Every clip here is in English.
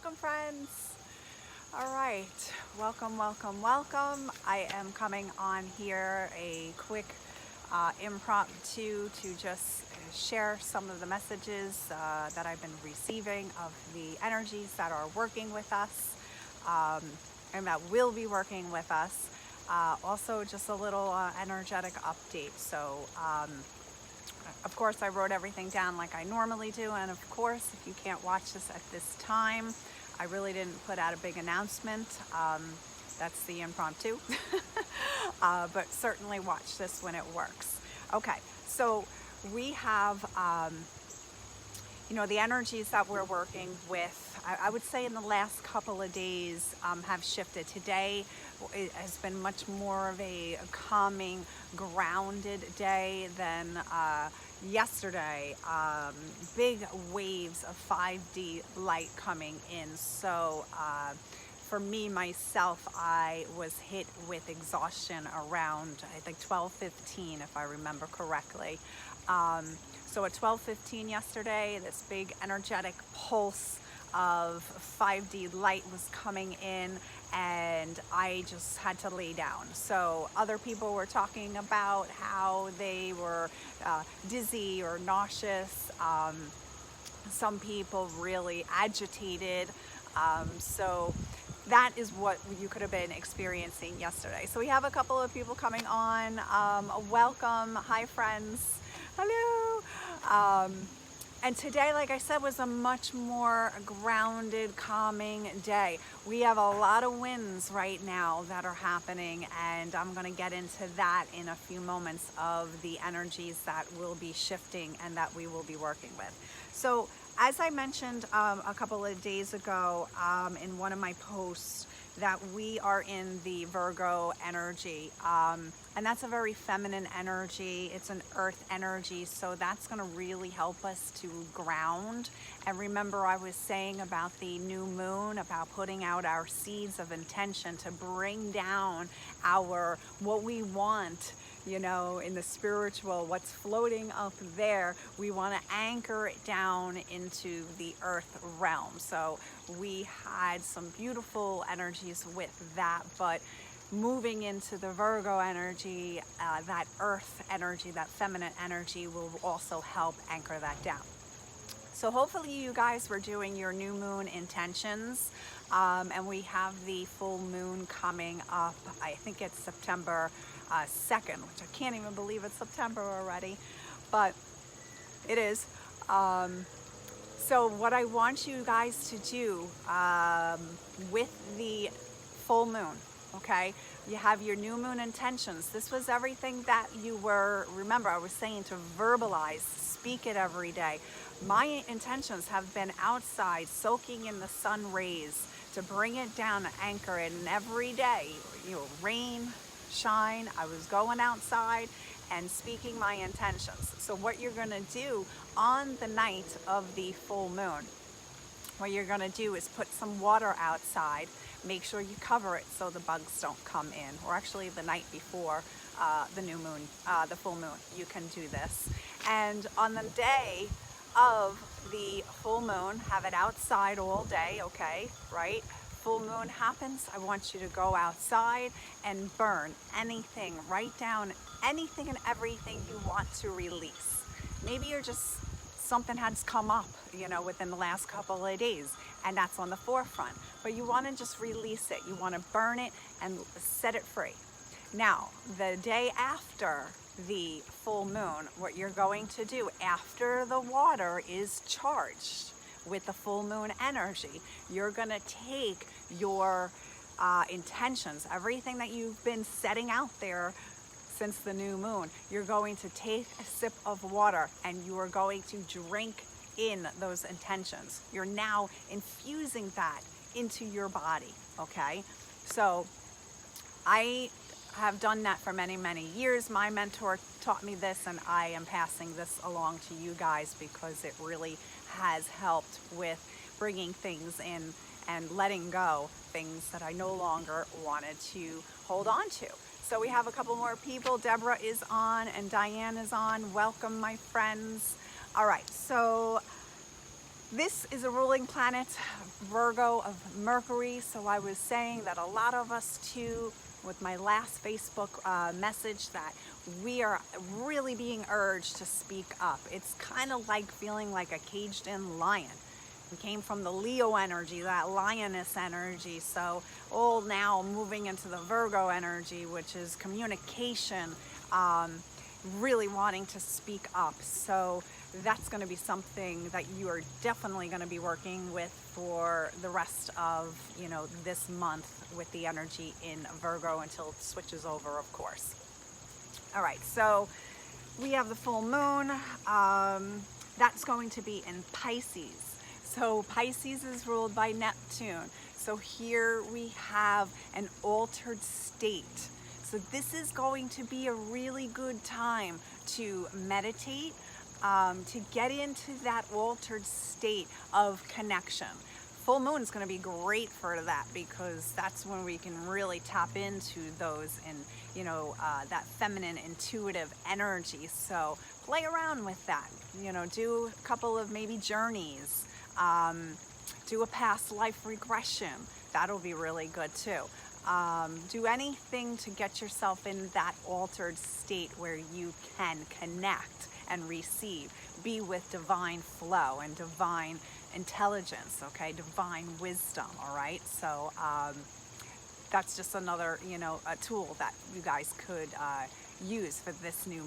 Welcome, friends. All right, welcome. I am coming on here a quick impromptu to just share some of the messages that I've been receiving of the energies that are working with us and that will be working with us. Also, just a little energetic update. So, of course, I wrote everything down like I normally do, and of course, if you can't watch this at this time, I really didn't put out a big announcement. That's the impromptu, but certainly watch this when it works. Okay, so we have, the energies that we're working with, I would say in the last couple of days have shifted. Today it has been much more of a calming, grounded day than yesterday. Big waves of 5D light coming in. So for me, myself, I was hit with exhaustion around, I think, 12:15, if I remember correctly. So at 12:15 yesterday, this big energetic pulse of 5D light was coming in, and I just had to lay down. So other people were talking about how they were dizzy or nauseous. Some people really agitated. So that is what you could have been experiencing yesterday. So we have a couple of people coming on. Welcome. Hi, friends. Hello. And today, like I said, was a much more grounded, calming day. We have a lot of winds right now that are happening, and I'm going to get into that in a few moments of the energies that will be shifting and that we will be working with. So, as I mentioned a couple of days ago in one of my posts, that we are in the Virgo energy, and that's a very feminine energy. It's an earth energy, so that's going to really help us to ground. And remember, I was saying about the new moon, about putting out our seeds of intention to bring down what we want, in the spiritual, what's floating up there. We want to anchor it down into the earth realm. So we had some beautiful energies with that, but moving into the Virgo energy, that earth energy, that feminine energy will also help anchor that down. So hopefully you guys were doing your new moon intentions, and we have the full moon coming up. I think it's September 2nd, which I can't even believe it's September already, but it is. So what I want you guys to do with the full moon, okay? You have your new moon intentions. This was everything that you were, remember, I was saying to verbalize, speak it every day. My intentions have been outside, soaking in the sun rays to bring it down and anchor it. And every day, rain, shine, I was going outside and speaking my intentions. So what you're going to do on the night of the full moon, what you're going to do is put some water outside. Make sure you cover it so the bugs don't come in, or actually the night before the new moon, the full moon, you can do this. And on the day of the full moon, have it outside all day, okay, right? Full moon happens, I want you to go outside and burn anything, write down anything and everything you want to release. Maybe something has come up, within the last couple of days, and that's on the forefront. But you want to just release it. You want to burn it and set it free. Now, the day after the full moon, what you're going to do after the water is charged with the full moon energy, you're going to take your intentions, everything that you've been setting out there since the new moon, you're going to take a sip of water and you are going to drink in those intentions. You're now infusing that into your body, okay? So I have done that for many, many years. My mentor taught me this, and I am passing this along to you guys because it really has helped with bringing things in and letting go things that I no longer wanted to hold on to. So we have a couple more people. Deborah is on and Diane is on. Welcome, my friends. All right, so This is a ruling planet, Virgo of Mercury. So I was saying that a lot of us too, with my last Facebook message, that we are really being urged to speak up. It's kind of like feeling like a caged in lion. We came from the Leo energy, that lioness energy. So all now moving into the Virgo energy, which is communication, really wanting to speak up. So that's going to be something that you are definitely going to be working with for the rest of, this month with the energy in Virgo until it switches over, of course. All right, so we have the full moon. That's going to be in Pisces. So Pisces is ruled by Neptune. So here we have an altered state. So this is going to be a really good time to meditate, to get into that altered state of connection. Full moon is going to be great for that, because that's when we can really tap into those and, that feminine intuitive energy. So play around with that, do a couple of maybe journeys, do a past life regression. That'll be really good too. Do anything to get yourself in that altered state where you can connect and receive. Be with divine flow and divine intelligence, okay? Divine wisdom, all right? So that's just another, a tool that you guys could use for this new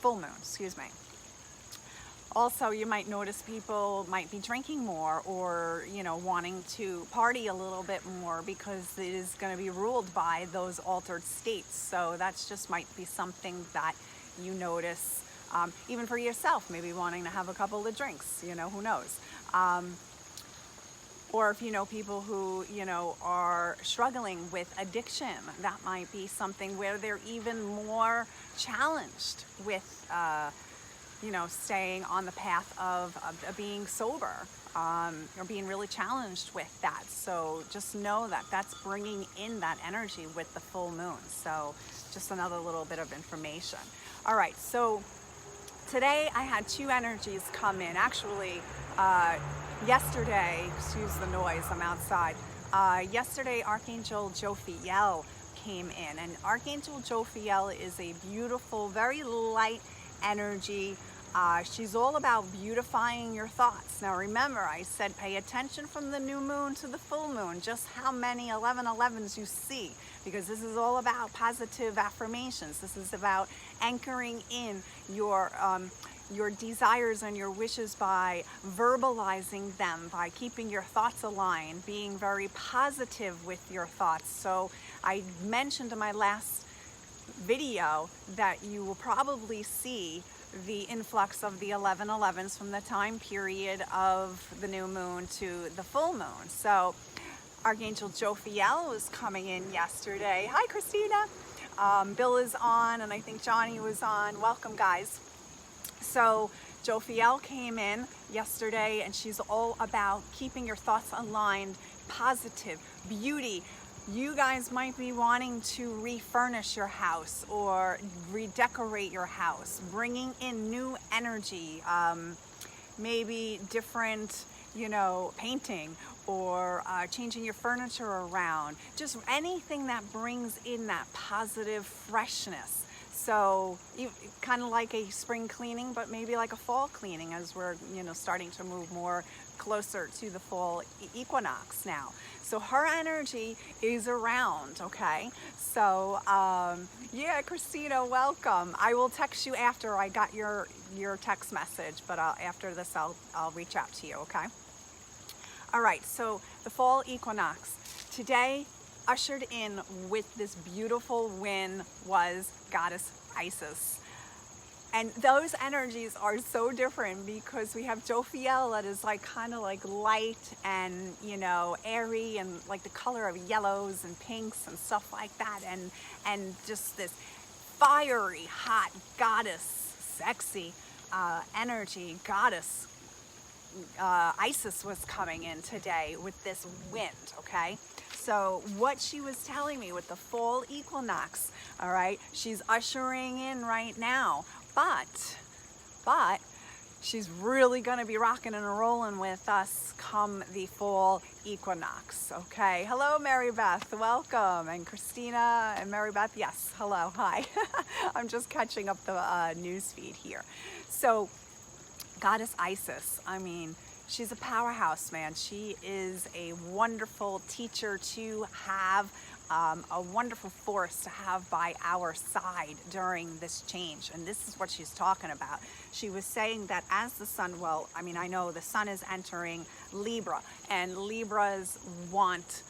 full moon, excuse me. Also, you might notice people might be drinking more, or, wanting to party a little bit more, because it is going to be ruled by those altered states. So that's just might be something that you notice, even for yourself, maybe wanting to have a couple of drinks, who knows. Or if you know people who, are struggling with addiction, that might be something where they're even more challenged with, staying on the path of being sober, or being really challenged with that. So just know that that's bringing in that energy with the full moon. So just another little bit of information. All right, so today I had two energies come in. Actually, yesterday, excuse the noise, I'm outside. Yesterday, Archangel Jophiel came in, and Archangel Jophiel is a beautiful, very light energy. She's all about beautifying your thoughts. Now remember, I said pay attention from the new moon to the full moon, just how many 1111s you see, because this is all about positive affirmations. This is about anchoring in your desires and your wishes by verbalizing them, by keeping your thoughts aligned, being very positive with your thoughts. So I mentioned in my last video that you will probably see the influx of the 1111s from the time period of the new moon to the full moon. So Archangel Jophiel was coming in yesterday. Hi, Christina. Bill is on, and I think Johnny was on. Welcome, guys. So Jophiel came in yesterday, and she's all about keeping your thoughts aligned, positive, beauty. You guys might be wanting to refurnish your house or redecorate your house, bringing in new energy, maybe different, painting, or changing your furniture around. Just anything that brings in that positive freshness. So kind of like a spring cleaning, but maybe like a fall cleaning, as we're, starting to move more closer to the fall equinox now. So her energy is around, okay? So, yeah, Christina, welcome. I will text you after I got your text message, but after this, I'll reach out to you, okay? All right, so the fall equinox. Today, ushered in with this beautiful wind was Goddess Isis. And those energies are so different, because we have Jophiel that is kind of like light and, airy, and like the color of yellows and pinks and stuff like that. And just this fiery, hot goddess, sexy energy, goddess Isis was coming in today with this wind, okay? So what she was telling me with the fall equinox, all right, she's ushering in right now. But she's really going to be rocking and rolling with us come the fall equinox. Okay. Hello, Mary Beth. Welcome. And Christina and Mary Beth. Yes. Hello. Hi. I'm just catching up the news feed here. So Goddess Isis, I mean, she's a powerhouse, man. She is a wonderful teacher to have, a wonderful force to have by our side during this change. And this is what she's talking about. She was saying that as the sun, well, I mean, I know the sun is entering Libra, and Libras want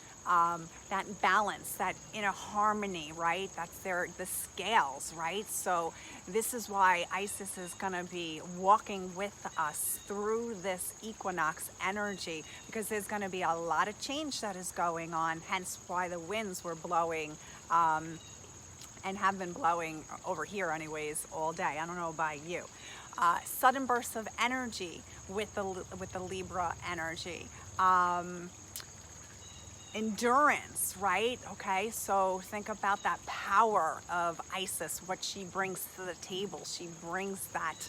that balance, that inner harmony, right? That's the scales, right? So this is why Isis is going to be walking with us through this equinox energy, because there's going to be a lot of change that is going on, hence why the winds were blowing and have been blowing over here anyways all day. I don't know about you. Sudden bursts of energy with the Libra energy. Endurance, right? Okay, so think about that power of Isis, what she brings to the table. She brings that,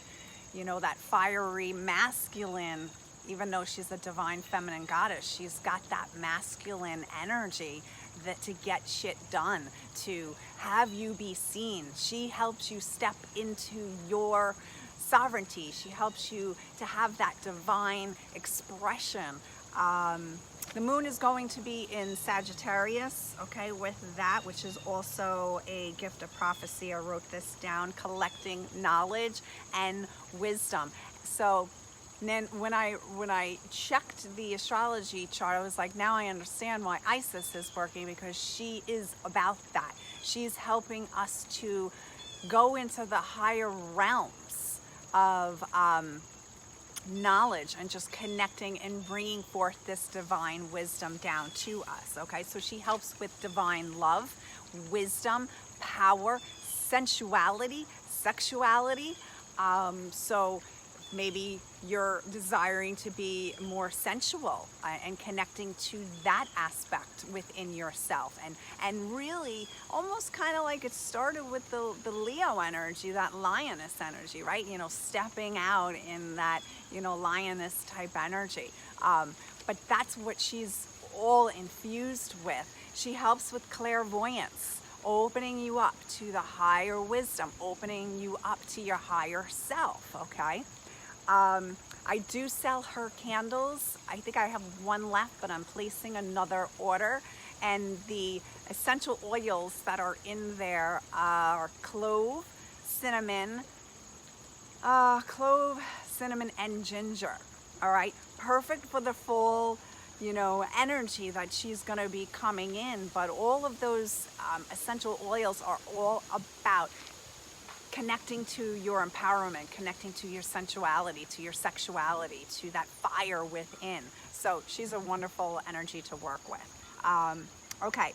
you know, that fiery masculine, even though she's a divine feminine goddess, she's got that masculine energy that to get shit done, to have you be seen. She helps you step into your sovereignty. She helps you to have that divine expression. The moon is going to be in Sagittarius, okay, with that, which is also a gift of prophecy. I wrote this down, collecting knowledge and wisdom. So then when I checked the astrology chart, I was like, now I understand why Isis is working, because she is about that. She's helping us to go into the higher realms of knowledge and just connecting and bringing forth this divine wisdom down to us. Okay, so she helps with divine love, wisdom, power, sensuality, sexuality. So maybe you're desiring to be more sensual and connecting to that aspect within yourself, and really almost kind of like it started with the Leo energy, that lioness energy, right? You know, stepping out in that, you know, lioness type energy. But that's what she's all infused with. She helps with clairvoyance, opening you up to the higher wisdom, opening you up to your higher self. Okay. I do sell her candles. I think I have one left, but I'm placing another order. And the essential oils that are in there are clove, cinnamon, and ginger. All right, perfect for the full, you know, energy that she's going to be coming in. But all of those essential oils are all about connecting to your empowerment, connecting to your sensuality, to your sexuality, to that fire within. So she's a wonderful energy to work with. Okay,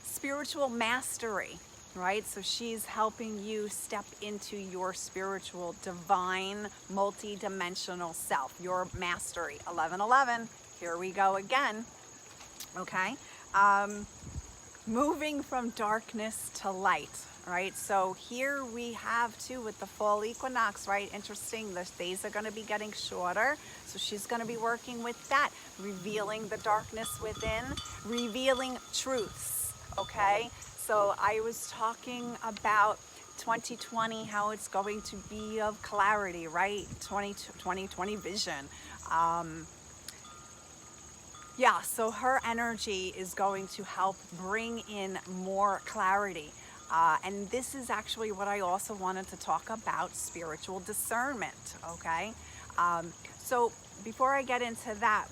spiritual mastery, right? So she's helping you step into your spiritual, divine, multi-dimensional self, your mastery. 1111, here we go again. Okay, moving from darkness to light. Right, so here we have too with the fall equinox, right? Interesting, the days are going to be getting shorter. So she's going to be working with that, revealing the darkness within, revealing truths, okay? So I was talking about 2020, how it's going to be of clarity, right? 2020 vision. Yeah, so her energy is going to help bring in more clarity. And this is actually what I also wanted to talk about, spiritual discernment, okay? So before I get into that,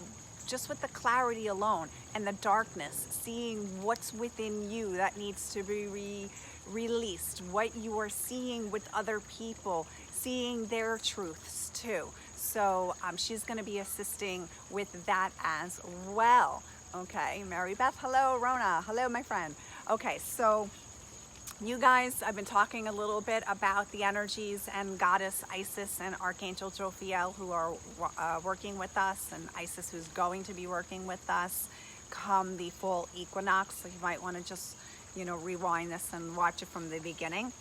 just with the clarity alone and the darkness, seeing what's within you that needs to be released, what you are seeing with other people, seeing their truths too. So she's going to be assisting with that as well, okay? Mary Beth, hello. Rona, hello, my friend. Okay, so you guys, I've been talking a little bit about the energies and Goddess Isis and Archangel Jophiel, who are working with us, and Isis, who's going to be working with us come the fall equinox. So you might want to just, you know, rewind this and watch it from the beginning.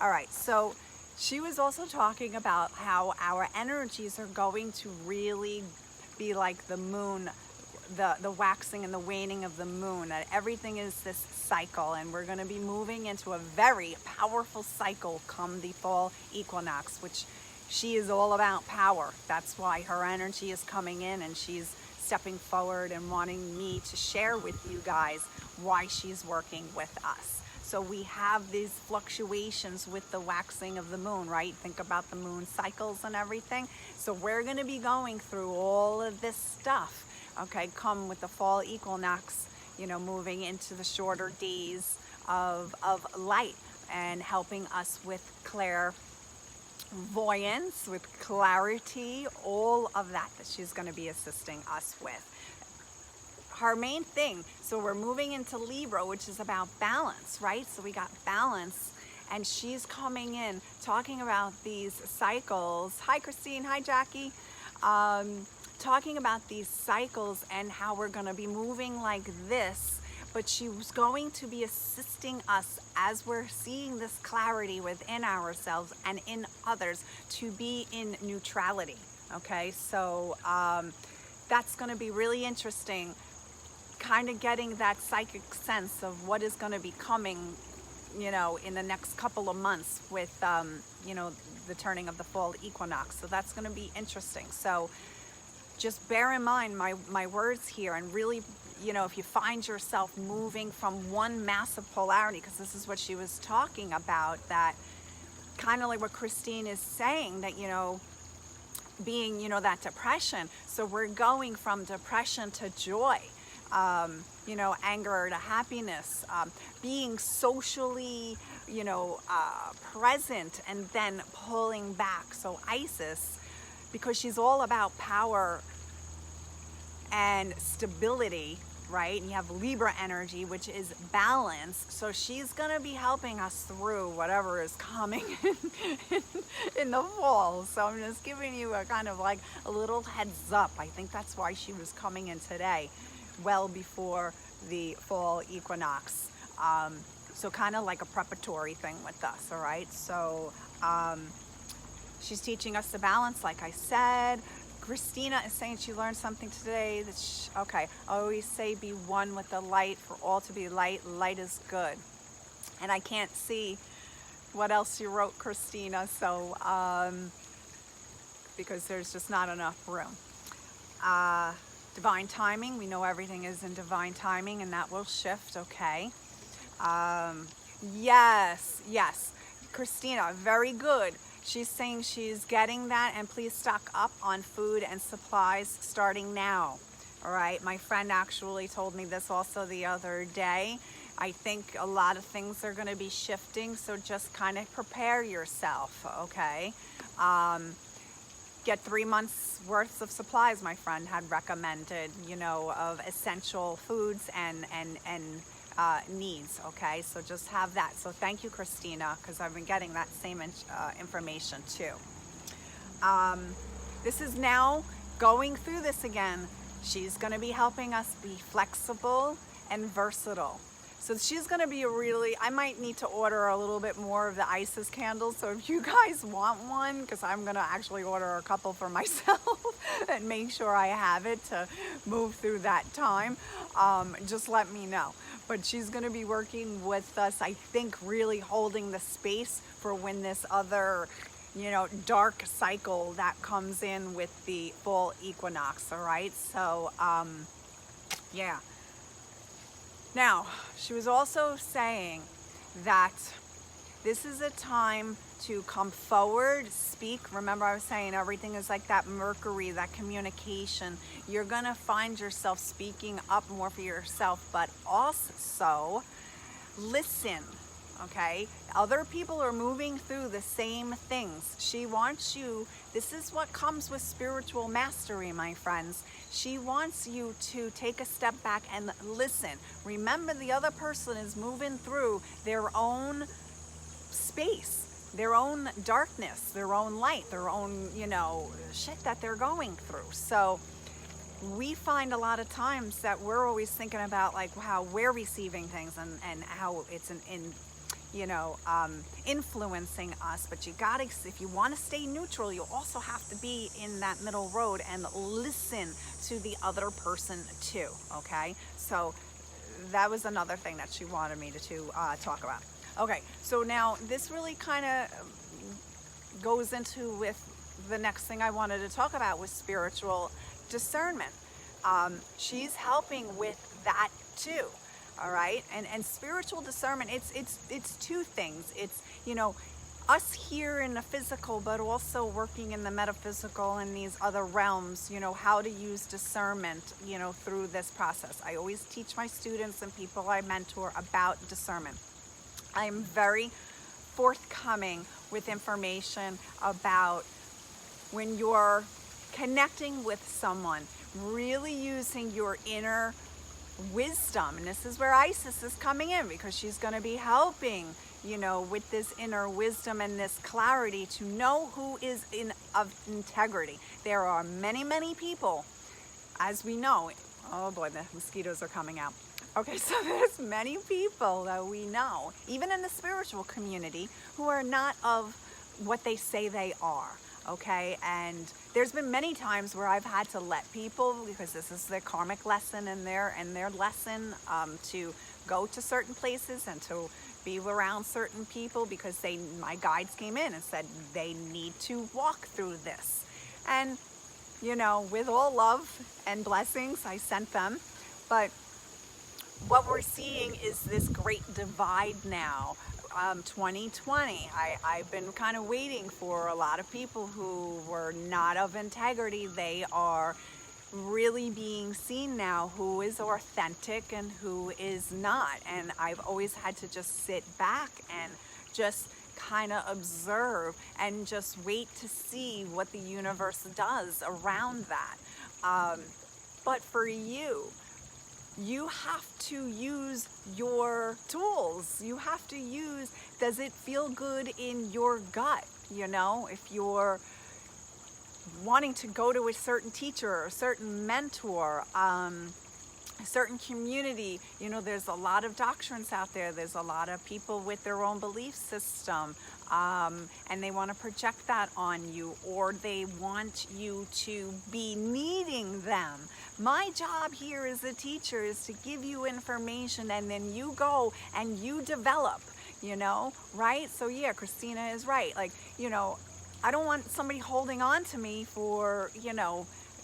All right, so She was also talking about how our energies are going to really be like the moon, the waxing and the waning of the moon. That everything is this cycle, and we're going to be moving into a very powerful cycle come the fall equinox, which she is all about power. That's why her energy is coming in, and she's stepping forward and wanting me to share with you guys why she's working with us. So we have these fluctuations with the waxing of the moon, right? Think about the moon cycles and everything. So we're going to be going through all of this stuff, okay, come with the fall equinox, you know, moving into the shorter days of light and helping us with clairvoyance, with clarity, all of that she's going to be assisting us with. Her main thing, so we're moving into Libra, which is about balance, right? So we got balance, and she's coming in talking about these cycles. Hi, Christine. Hi, Jackie. Talking about these cycles and how we're going to be moving like this, but she was going to be assisting us as we're seeing this clarity within ourselves and in others to be in neutrality. Okay, so that's going to be really interesting, kind of getting that psychic sense of what is going to be coming, you know, in the next couple of months with, you know, the turning of the fall equinox. So that's going to be interesting. So just bear in mind my words here, and really, you know, if you find yourself moving from one massive polarity, because this is what she was talking about, that kind of like what Christine is saying, that, you know, being, you know, that depression. So we're going from depression to joy, you know, anger to happiness, being socially, you know, present, and then pulling back. So Isis, because she's all about power and stability, right? And you have Libra energy, which is balance. So she's going to be helping us through whatever is coming in the fall. So I'm just giving you a kind of like a little heads up. I think that's why she was coming in today, well before the fall equinox. So kind of like a preparatory thing with us, all right? So she's teaching us the balance, like I said. Christina is saying she learned something today. Okay, I always say be one with the light, for all to be light. Light is good. And I can't see what else you wrote, Christina, so because there's just not enough room. Divine timing, we know everything is in divine timing, and that will shift, okay? Yes, Christina, very good. She's saying she's getting that, and please stock up on food and supplies starting now. All right, my friend actually told me this also the other day. I think a lot of things are going to be shifting, so just kind of prepare yourself, okay? Get 3 months worth of supplies, my friend had recommended, you know, of essential foods and needs, okay? So just have that. So thank you, Christina, because I've been getting that same information too. This is now going through this again. She's going to be helping us be flexible and versatile. So she's going to be I might need to order a little bit more of the Isis candles. So if you guys want one, because I'm going to actually order a couple for myself and make sure I have it to move through that time, just let me know. But she's going to be working with us, I think, really holding the space for when this other, you know, dark cycle that comes in with the fall equinox, all right? So, yeah. Now, she was also saying that this is a time to come forward, speak. Remember, I was saying everything is like that Mercury, that communication. You're going to find yourself speaking up more for yourself, but also listen, okay? Other people are moving through the same things. She wants you, this is what comes with spiritual mastery, my friends. She wants you to take a step back and listen. Remember, the other person is moving through their own space, their own darkness, their own light, their own, you know, shit that they're going through. So we find a lot of times that we're always thinking about like how we're receiving things and how it's in influencing us. But you gotta, if you want to stay neutral, you also have to be in that middle road and listen to the other person too. Okay, so that was another thing that she wanted me to talk about. Okay, so now this really kind of goes into with the next thing I wanted to talk about was spiritual discernment. She's helping with that too. All right, and spiritual discernment, it's two things. It's us here in the physical, but also working in the metaphysical and these other realms, how to use discernment, through this process. I always teach my students and people I mentor about discernment. I'm very forthcoming with information about when you're connecting with someone, really using your inner wisdom. And this is where Isis is coming in, because she's going to be helping with this inner wisdom and this clarity to know who is of integrity. There are many people, as we know. Oh boy, the mosquitoes are coming out. Okay, so there's many people that we know, even in the spiritual community, who are not of what they say they are. Okay, and there's been many times where I've had to let people, because this is their karmic lesson and their lesson, to go to certain places and to be around certain people, because my guides came in and said they need to walk through this. And with all love and blessings, I sent them. But what we're seeing is this great divide now. 2020, I've been kind of waiting for a lot of people who were not of integrity. They are really being seen now, who is authentic and who is not. And I've always had to just sit back and just kind of observe and just wait to see what the universe does around that. But for you have to use your tools. You have to use, does it feel good in your gut? If you're wanting to go to a certain teacher or a certain mentor, a certain community, there's a lot of doctrines out there. There's a lot of people with their own belief system, and they want to project that on you, or they want you to be needing them. My job here as a teacher is to give you information, and then you go and you develop, right? So yeah, Christina is right. I don't want somebody holding on to me for,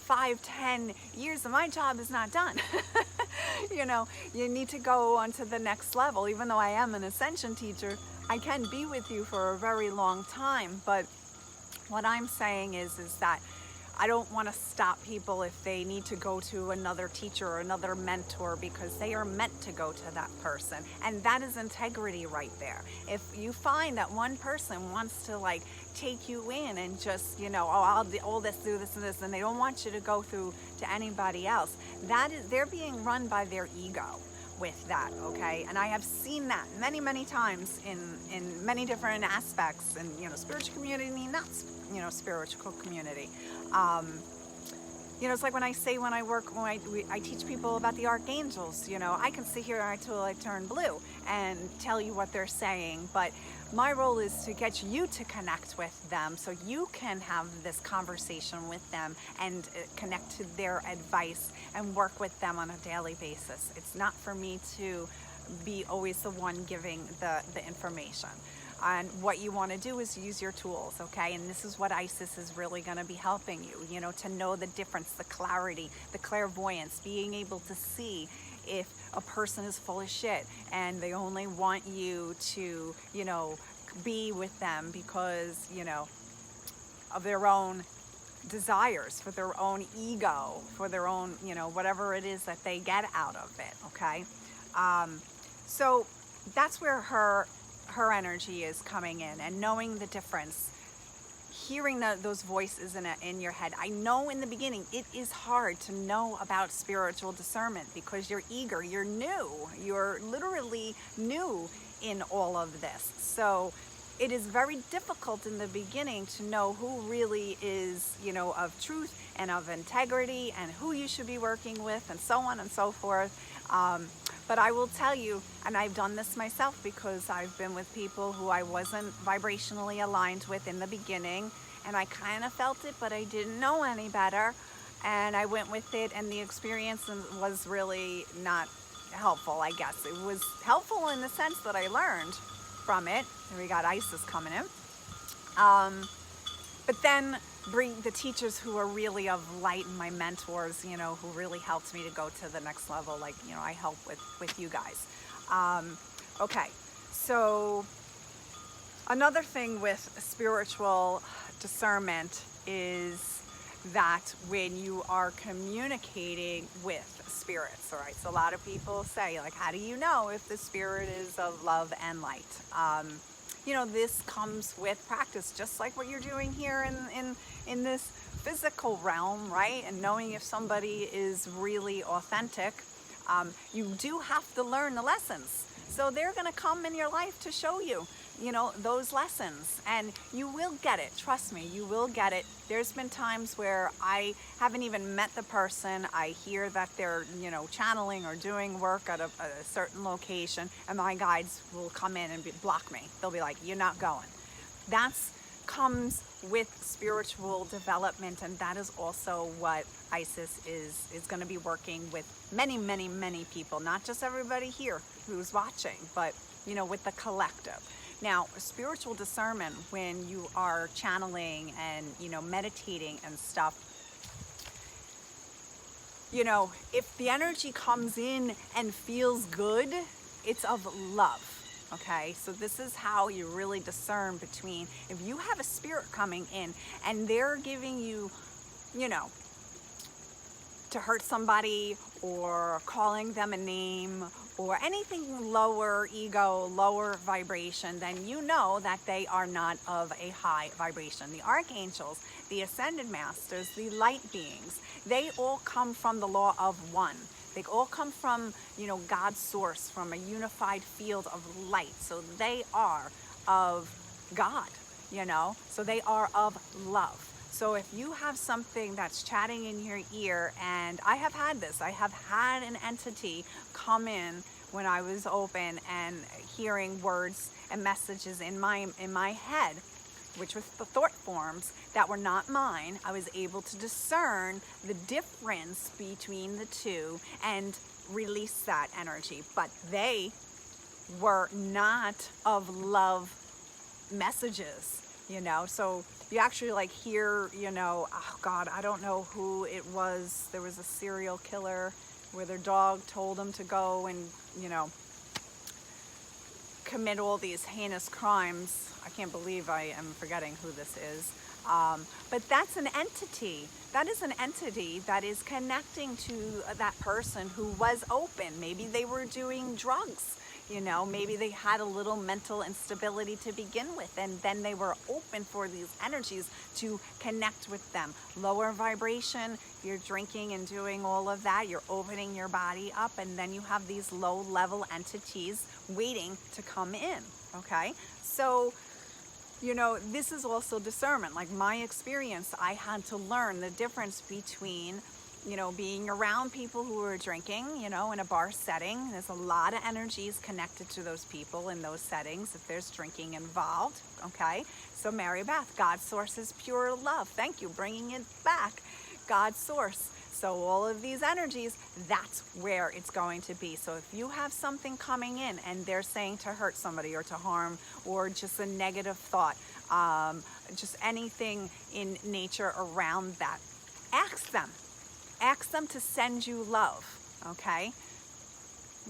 5-10 years, and my job is not done. You need to go on to the next level. Even though I am an ascension teacher, I can be with you for a very long time. But what I'm saying is that I don't want to stop people if they need to go to another teacher or another mentor, because they are meant to go to that person. And that is integrity right there. If you find that one person wants to take you in and just, I'll do all this, do this and this, and they don't want you to go through to anybody else, they're being run by their ego with that, okay? And I have seen that many times in many different aspects, and spiritual community, not spiritual community. It's like when I teach people about the archangels, I can sit here until I turn blue and tell you what they're saying, but my role is to get you to connect with them so you can have this conversation with them and connect to their advice and work with them on a daily basis. It's not for me to be always the one giving the information. And what you want to do is use your tools, okay? And this is what Isis is really going to be helping you, to know the difference, the clarity, the clairvoyance, being able to see if a person is full of shit and they only want you to, be with them because, of their own desires, for their own ego, for their own, whatever it is that they get out of it, okay? So that's where her energy is coming in, and knowing the difference, hearing those voices in your head. I know in the beginning it is hard to know about spiritual discernment because you're eager, you're new, you're literally new in all of this. So it is very difficult in the beginning to know who really is, of truth and of integrity and who you should be working with and so on and so forth. But I will tell you, and I've done this myself because I've been with people who I wasn't vibrationally aligned with in the beginning, and I kind of felt it, but I didn't know any better. And I went with it, and the experience was really not helpful, I guess. It was helpful in the sense that I learned from it. And we got Isis coming in. But then bring the teachers who are really of light, and my mentors, you know, who really helped me to go to the next level. Like, you know, I help with you guys. Okay, so another thing with spiritual discernment is that when you are communicating with spirits, all right, so a lot of people say, like, how do you know if the spirit is of love and light? You know, this comes with practice, just like what you're doing here in this physical realm, right? And knowing if somebody is really authentic, you do have to learn the lessons. So they're going to come in your life to show you, you know, those lessons, and you will get it. Trust me, you will get it. There's been times where I haven't even met the person. I hear that they're, you know, channeling or doing work at a certain location, and my guides will come in and block me. They'll be like, you're not going. That's comes with spiritual development, and that is also what Isis is going to be working with many people, not just everybody here who's watching, but, you know, with the collective. Now, spiritual discernment, when you are channeling and, you know, meditating and stuff, you know, if the energy comes in and feels good, it's of love. Okay, so this is how you really discern between, if you have a spirit coming in and they're giving you, you know, to hurt somebody or calling them a name or anything lower ego, lower vibration, then you know that they are not of a high vibration. The archangels, the ascended masters, the light beings, they all come from the law of one. They all come from, you know, God's source, from a unified field of light. So they are of God, you know, so they are of love. So if you have something that's chatting in your ear, and I have had this, I have had an entity come in when I was open and hearing words and messages in my head, which was the thought forms that were not mine. I was able to discern the difference between the two and release that energy. But they were not of love messages, you know. So you actually like hear, you know, oh God, I don't know who it was. There was a serial killer where their dog told them to go and, you know, commit all these heinous crimes. I can't believe I am forgetting who this is. But that's an entity. That is an entity that is connecting to that person who was open. Maybe they were doing drugs, you know, maybe they had a little mental instability to begin with, and then they were open for these energies to connect with them. Lower vibration, you're drinking and doing all of that, you're opening your body up, and then you have these low level entities waiting to come in, okay? So, you know, this is also discernment. Like my experience, I had to learn the difference between, you know, being around people who are drinking, you know, in a bar setting. There's a lot of energies connected to those people in those settings if there's drinking involved, okay? So Mary Beth, God's source is pure love. Thank you, bringing it back. God's source. So all of these energies, that's where it's going to be. So if you have something coming in and they're saying to hurt somebody or to harm or just a negative thought, just anything in nature around that, ask them to send you love, okay?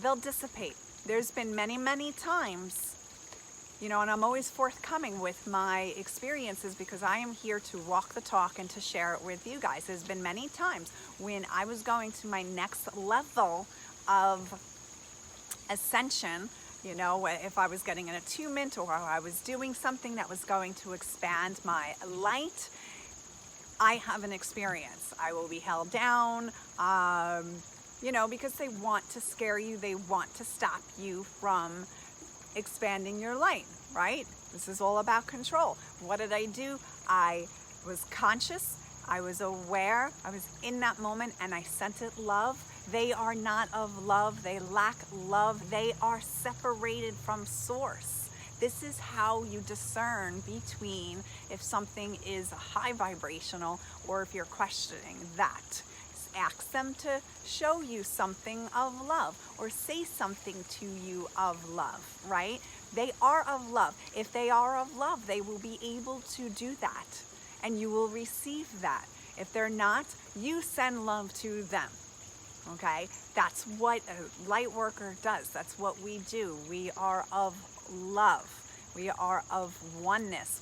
They'll dissipate. There's been many times, you know, and I'm always forthcoming with my experiences because I am here to walk the talk and to share it with you guys. There's been many times when I was going to my next level of ascension, you know, if I was getting an attunement or I was doing something that was going to expand my light, I have an experience. I will be held down, you know, because they want to scare you. They want to stop you from expanding your light, right? This is all about control. What did I do? I was conscious. I was aware. I was in that moment and I sent it love. They are not of love. They lack love. They are separated from source. This is how you discern between if something is high vibrational or if you're questioning that. Ask them to show you something of love or say something to you of love, right? They are of love. If they are of love, they will be able to do that and you will receive that. If they're not, you send love to them, okay? That's what a light worker does. That's what we do. We are of love. We are of oneness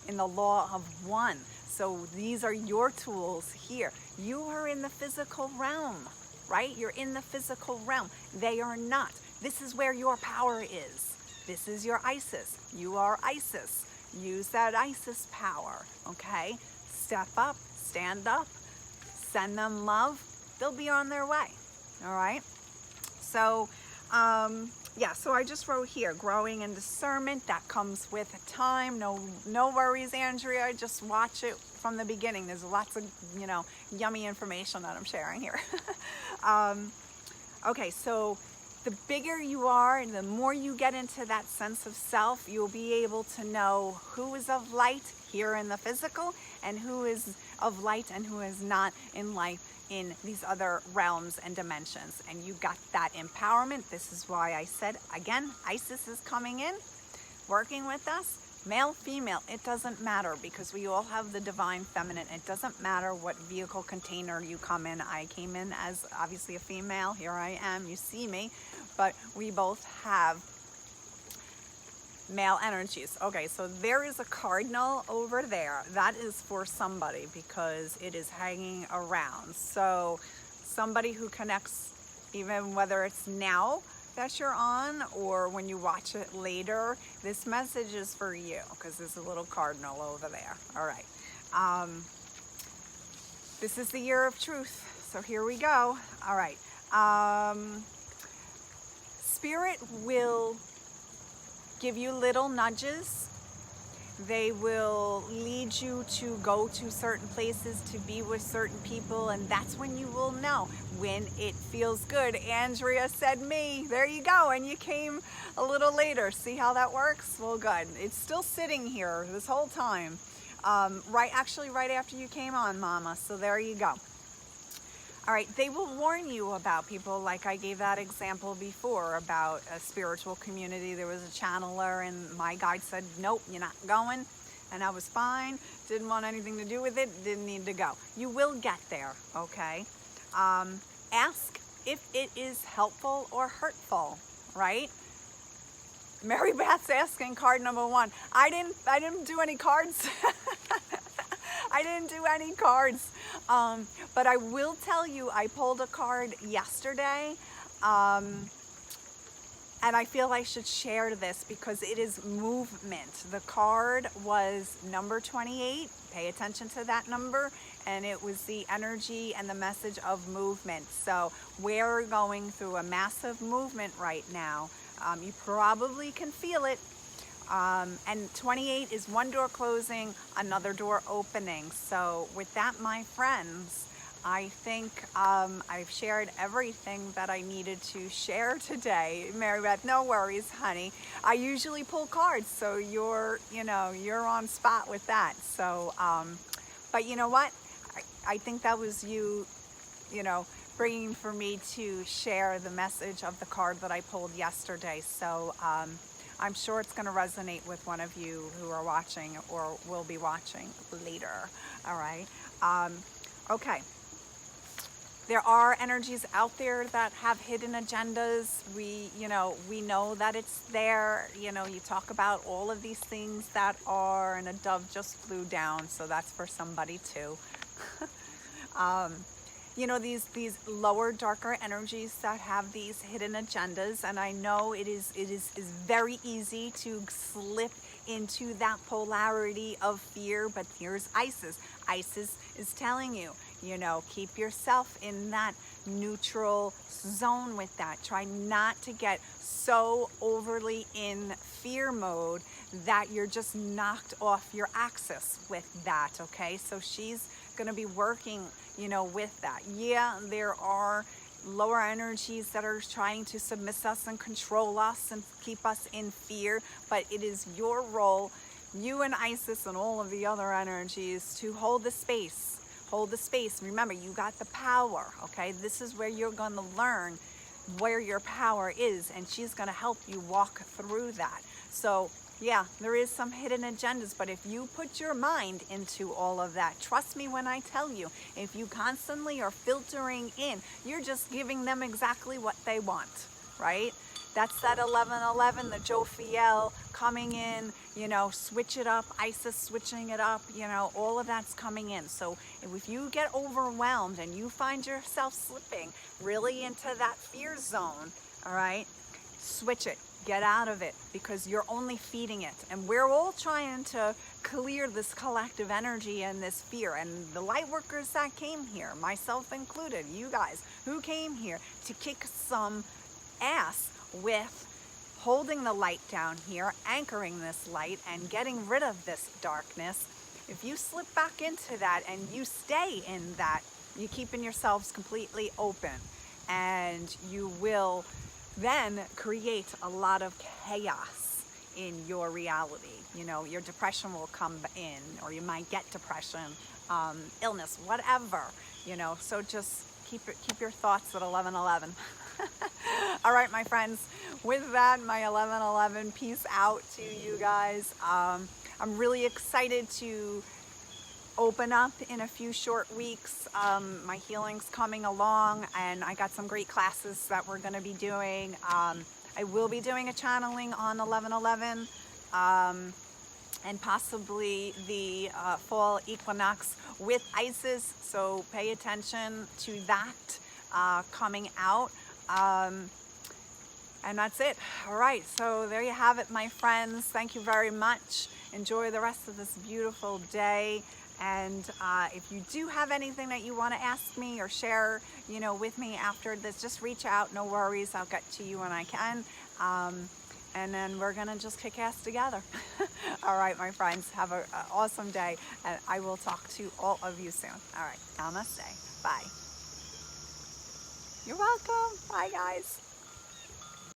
in the law of one. So these are your tools here. You are in the physical realm, right? You're in the physical realm. They are not. This is where your power is. This is your Isis. You are Isis. Use that Isis power, okay? Step up, stand up, send them love. They'll be on their way, all right? So, yeah, so I just wrote here, growing in discernment, that comes with time. No worries, Andrea, just watch it from the beginning. There's lots of, yummy information that I'm sharing here. Okay, so the bigger you are and the more you get into that sense of self, you'll be able to know who is of light here in the physical and who is of light and who is not in light in these other realms and dimensions. And you got that empowerment. This is why I said, again, Isis is coming in, working with us. Male, female, it doesn't matter because we all have the divine feminine. It doesn't matter what vehicle container you come in. I came in as obviously a female. Here I am. You see me. But we both have male energies. Okay, so there is a cardinal over there. That is for somebody because it is hanging around. So somebody who connects, even whether it's now that you're on or when you watch it later, this message is for you because there's a little cardinal over there. All right. This is the year of truth. So here we go. All right. Spirit will give you little nudges. They will lead you to go to certain places, to be with certain people, and that's when you will know when it feels good. Andrea said me. There you go. And you came a little later. See how that works? Well, good. It's still sitting here this whole time. Right after you came on, Mama. So there you go. All right, they will warn you about people, like I gave that example before about a spiritual community. There was a channeler and my guide said, nope, you're not going. And I was fine, didn't want anything to do with it, didn't need to go. You will get there, okay? Ask if it is helpful or hurtful, right? Mary Beth's asking card number 1. I didn't do any cards. I didn't do any cards, but I will tell you, I pulled a card yesterday, and I feel I should share this because it is movement. The card was number 28. Pay attention to that number, and it was the energy and the message of movement. So we're going through a massive movement right now. You probably can feel it. And 28 is one door closing, another door opening. So with that, my friends, I think I've shared everything that I needed to share today. Mary Beth, no worries, honey. I usually pull cards, so you're on spot with that. So, but you know what? I think that was you bringing for me to share the message of the card that I pulled yesterday. So, I'm sure it's going to resonate with one of you who are watching or will be watching later. All right. Okay. There are energies out there that have hidden agendas. We know that it's there. You talk about all of these things that are, and a dove just flew down. So that's for somebody too. These lower, darker energies that have these hidden agendas, and I know it is very easy to slip into that polarity of fear, but here's Isis. Isis is telling you, keep yourself in that neutral zone with that. Try not to get so overly in fear mode that you're just knocked off your axis with that, okay? So she's going to be working, you know, with that. Yeah, there are lower energies that are trying to submiss us and control us and keep us in fear, but it is your role, you and Isis and all of the other energies, to hold the space. Hold the space. Remember, you got the power, okay? This is where you're going to learn where your power is, and she's going to help you walk through that. So yeah, there is some hidden agendas, but if you put your mind into all of that, trust me when I tell you, if you constantly are filtering in, you're just giving them exactly what they want, right? That's that 1111, the Jophiel coming in, you know, switch it up, Isis switching it up, you know, all of that's coming in. So if you get overwhelmed and you find yourself slipping really into that fear zone, all right, switch it. Get out of it, because you're only feeding it. And we're all trying to clear this collective energy and this fear. And the light workers that came here, myself included, you guys who came here to kick some ass with holding the light down here, anchoring this light and getting rid of this darkness. If you slip back into that and you stay in that, you're keeping yourselves completely open, and you will then create a lot of chaos in your reality. You know, your depression will come in, or you might get depression, illness, whatever, you know. So just keep your thoughts at 1111. All right, my friends, with that, my 1111, peace out to you guys. I'm really excited to open up in a few short weeks. My healing's coming along, and I got some great classes that we're going to be doing. I will be doing a channeling on 1111, and possibly the fall equinox with Isis, so pay attention to that coming out. And that's it. All right, so there you have it, my friends. Thank you very much. Enjoy the rest of this beautiful day. And if you do have anything that you want to ask me or share, you know, with me after this, just reach out. No worries. I'll get to you when I can. And then we're going to just kick ass together. All right, my friends, have an awesome day. And I will talk to all of you soon. All right. Namaste. Bye. You're welcome. Bye, guys.